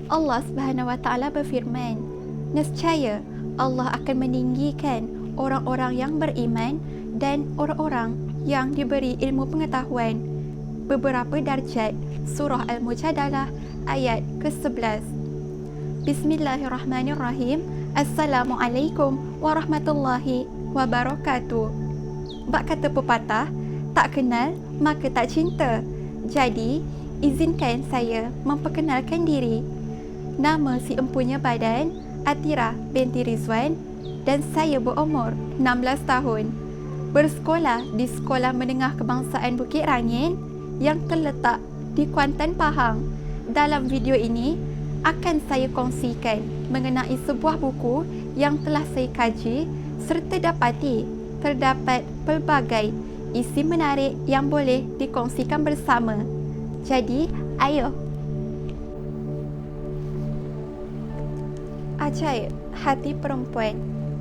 Allah Subhanahu Wa Taala berfirman, nescaya Allah akan meninggikan orang-orang yang beriman dan orang-orang yang diberi ilmu pengetahuan beberapa darjat. Surah Al-Mujadalah ayat ke-11. Bismillahirrahmanirrahim. Assalamualaikum warahmatullahi wabarakatuh. Bak kata pepatah, tak kenal maka tak cinta. Jadi, izinkan saya memperkenalkan diri. Nama si empunya badan Atirah binti Rizwan dan saya berumur 16 tahun. Bersekolah di Sekolah Menengah Kebangsaan Bukit Rangin yang terletak di Kuantan, Pahang. Dalam video ini akan saya kongsikan mengenai sebuah buku yang telah saya kaji serta dapati terdapat pelbagai isi menarik yang boleh dikongsikan bersama. Jadi, ayo. Ajaib hati perempuan.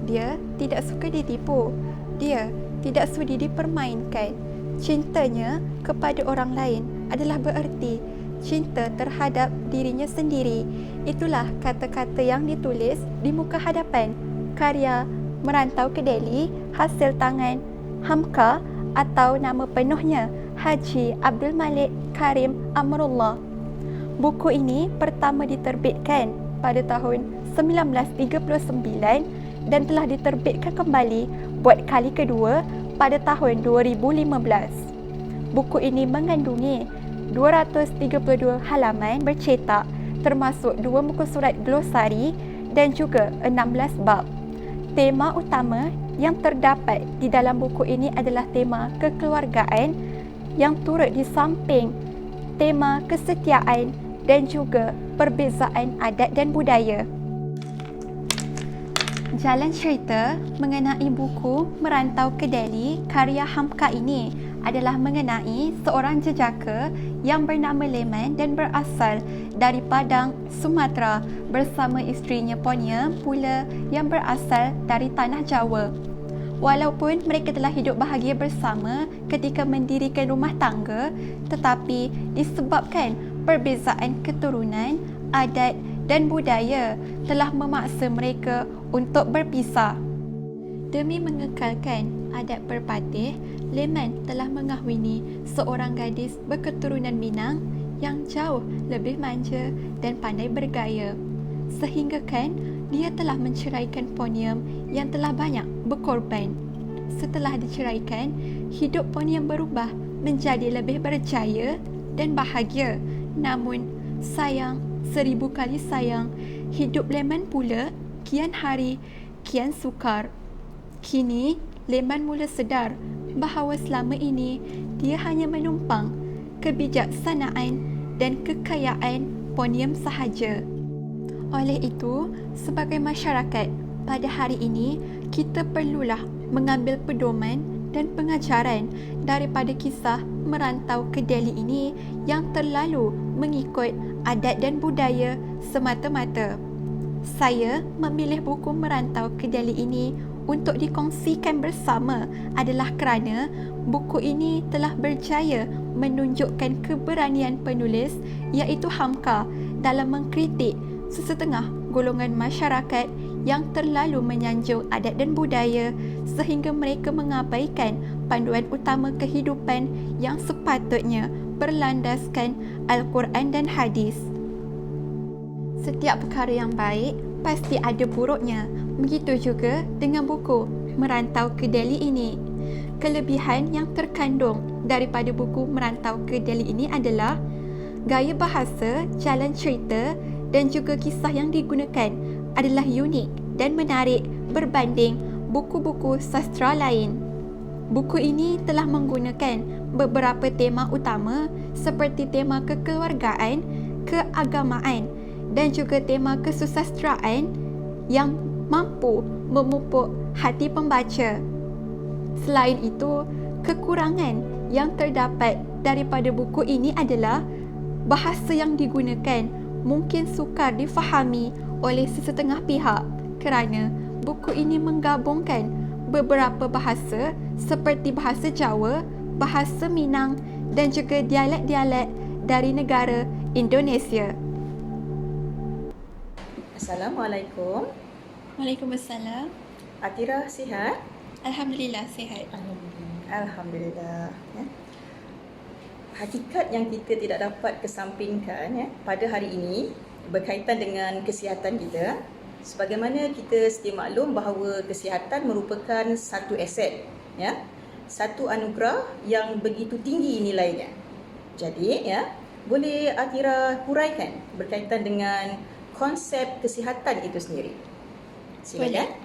Dia tidak suka ditipu. Dia tidak sudi dipermainkan. Cintanya kepada orang lain adalah bererti cinta terhadap dirinya sendiri. Itulah kata-kata yang ditulis di muka hadapan karya Merantau ke Delhi hasil tangan Hamka atau nama penuhnya Haji Abdul Malik Karim Amrullah. Buku ini pertama diterbitkan pada tahun 1939 dan telah diterbitkan kembali buat kali kedua pada tahun 2015. Buku ini mengandungi 232 halaman bercetak termasuk 2 muka surat glosari dan juga 16 bab. Tema utama yang terdapat di dalam buku ini adalah tema kekeluargaan yang turut di samping tema kesetiaan dan juga perbezaan adat dan budaya. Jalan cerita mengenai buku Merantau ke Delhi karya Hamka ini adalah mengenai seorang jejaka yang bernama Leman dan berasal dari Padang, Sumatera bersama isterinya Poniam pula yang berasal dari Tanah Jawa. Walaupun mereka telah hidup bahagia bersama ketika mendirikan rumah tangga, tetapi disebabkan perbezaan keturunan, adat dan budaya telah memaksa mereka untuk berpisah. Demi mengekalkan adat berpatih, Leman telah mengahwini seorang gadis berketurunan Minang yang jauh lebih manja dan pandai bergaya. Sehinggakan dia telah menceraikan Poniam yang telah banyak berkorban. Setelah diceraikan, hidup Poniam berubah menjadi lebih berjaya dan bahagia. Namun, sayang, 1000 kali sayang, hidup Leman pula kian hari kian sukar. Kini, Leman mula sedar bahawa selama ini dia hanya menumpang kebijaksanaan dan kekayaan Poniam sahaja. Oleh itu, sebagai masyarakat, pada hari ini kita perlulah mengambil pedoman dan pengajaran daripada kisah Merantau ke Delhi ini yang terlalu mengikut adat dan budaya semata-mata. Saya memilih buku Merantau ke Delhi ini untuk dikongsikan bersama adalah kerana buku ini telah berjaya menunjukkan keberanian penulis iaitu Hamka dalam mengkritik sesetengah golongan masyarakat yang terlalu menyanjung adat dan budaya sehingga mereka mengabaikan panduan utama kehidupan yang sepatutnya berlandaskan Al-Quran dan hadis. Setiap perkara yang baik pasti ada buruknya. Begitu juga dengan buku Merantau ke Delhi ini. Kelebihan yang terkandung daripada buku Merantau ke Delhi ini adalah gaya bahasa, jalan cerita dan juga kisah yang digunakan adalah unik dan menarik berbanding buku-buku sastra lain. Buku ini telah menggunakan beberapa tema utama seperti tema kekeluargaan, keagamaan dan juga tema kesusastraan yang mampu memupuk hati pembaca. Selain itu, kekurangan yang terdapat daripada buku ini adalah bahasa yang digunakan mungkin sukar difahami oleh sesetengah pihak kerana buku ini menggabungkan beberapa bahasa seperti bahasa Jawa, bahasa Minang dan juga dialek-dialek dari negara Indonesia. Assalamualaikum. Waalaikumsalam. Atira sihat? Alhamdulillah sihat. Alhamdulillah. Ya. Hakikat yang kita tidak dapat kesampingkan pada hari ini berkaitan dengan kesihatan kita. Sebagaimana kita sedia maklum bahawa kesihatan merupakan satu aset, satu anugerah yang begitu tinggi nilainya. Jadi, boleh Atira huraikan berkaitan dengan konsep kesihatan itu sendiri. Silakan.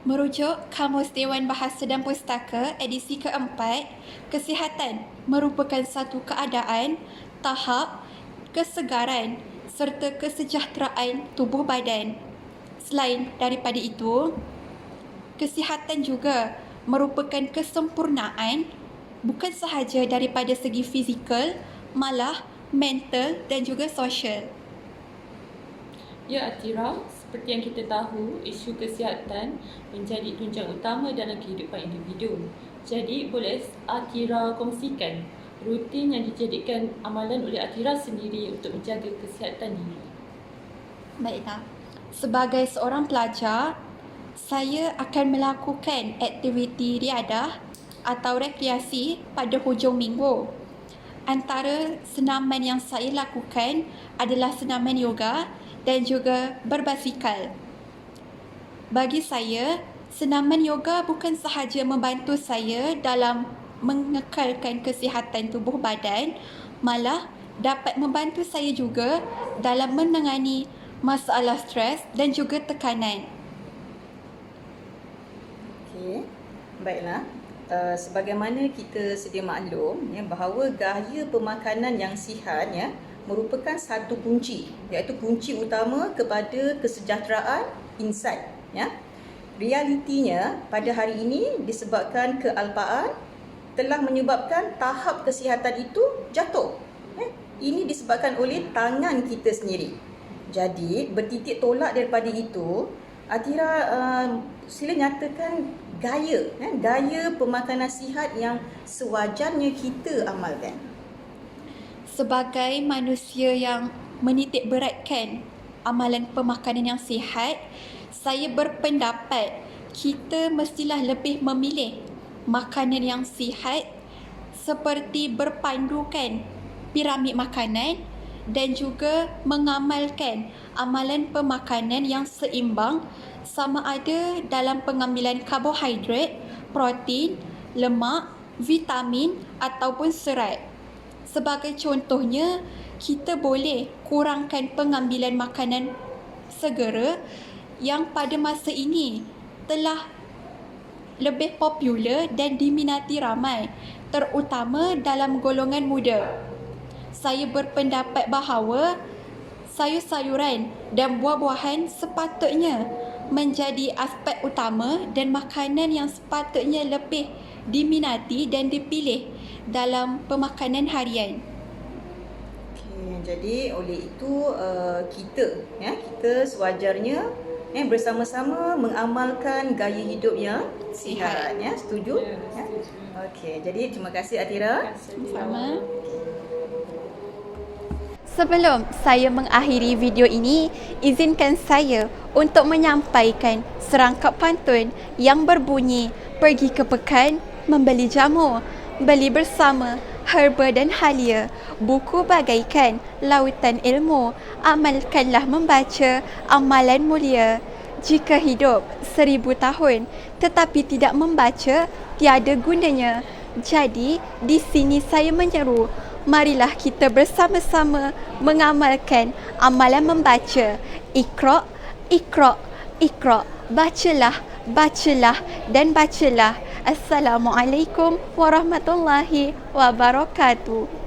Merujuk Kamus Dewan Bahasa dan Pustaka edisi keempat, kesihatan merupakan satu keadaan, tahap, kesegaran serta kesejahteraan tubuh badan. Selain daripada itu, kesihatan juga merupakan kesempurnaan bukan sahaja daripada segi fizikal, malah mental dan juga sosial. Ya Atira, seperti yang kita tahu, isu kesihatan menjadi tunjang utama dalam kehidupan individu. Jadi, boleh Atira kongsikan rutin yang dijadikan amalan oleh Atira sendiri untuk menjaga kesihatan diri? Baiklah. Sebagai seorang pelajar, saya akan melakukan aktiviti riadah atau rekreasi pada hujung minggu. Antara senaman yang saya lakukan adalah senaman yoga dan juga berbasikal. Bagi saya, senaman yoga bukan sahaja membantu saya dalam mengekalkan kesihatan tubuh badan, malah dapat membantu saya juga dalam menangani masalah stres dan juga tekanan. Okey, baiklah. Sebagaimana kita sedia maklum bahawa gaya pemakanan yang sihat merupakan satu kunci, iaitu kunci utama kepada kesejahteraan insan. Realitinya pada hari ini disebabkan kealpaan telah menyebabkan tahap kesihatan itu jatuh. Ini disebabkan oleh tangan kita sendiri. Jadi bertitik tolak daripada itu, Atira sila nyatakan gaya pemakanan sihat yang sewajarnya kita amalkan. Sebagai manusia yang menitik beratkan amalan pemakanan yang sihat, saya berpendapat kita mestilah lebih memilih makanan yang sihat seperti berpandukan piramid makanan dan juga mengamalkan amalan pemakanan yang seimbang sama ada dalam pengambilan karbohidrat, protein, lemak, vitamin ataupun serat. Sebagai contohnya, kita boleh kurangkan pengambilan makanan segera yang pada masa ini telah lebih popular dan diminati ramai, terutama dalam golongan muda. Saya berpendapat bahawa sayur-sayuran dan buah-buahan sepatutnya menjadi aspek utama dan makanan yang sepatutnya lebih diminati dan dipilih dalam pemakanan harian. Jadi oleh itu kita sewajarnya bersama-sama mengamalkan gaya hidup yang sihat. Setuju? Okey, jadi terima kasih Atira. Sama. Sebelum saya mengakhiri video ini, izinkan saya untuk menyampaikan serangkap pantun yang berbunyi, pergi ke pekan, membeli jamu, beli bersama herba dan halia, buku bagaikan lautan ilmu, amalkanlah membaca amalan mulia. Jika hidup 1000 tahun tetapi tidak membaca, tiada gunanya. Jadi, di sini saya menyeru, marilah kita bersama-sama mengamalkan amalan membaca. Iqra, Iqra, Iqra. Bacalah, bacalah dan bacalah. Assalamualaikum warahmatullahi wabarakatuh.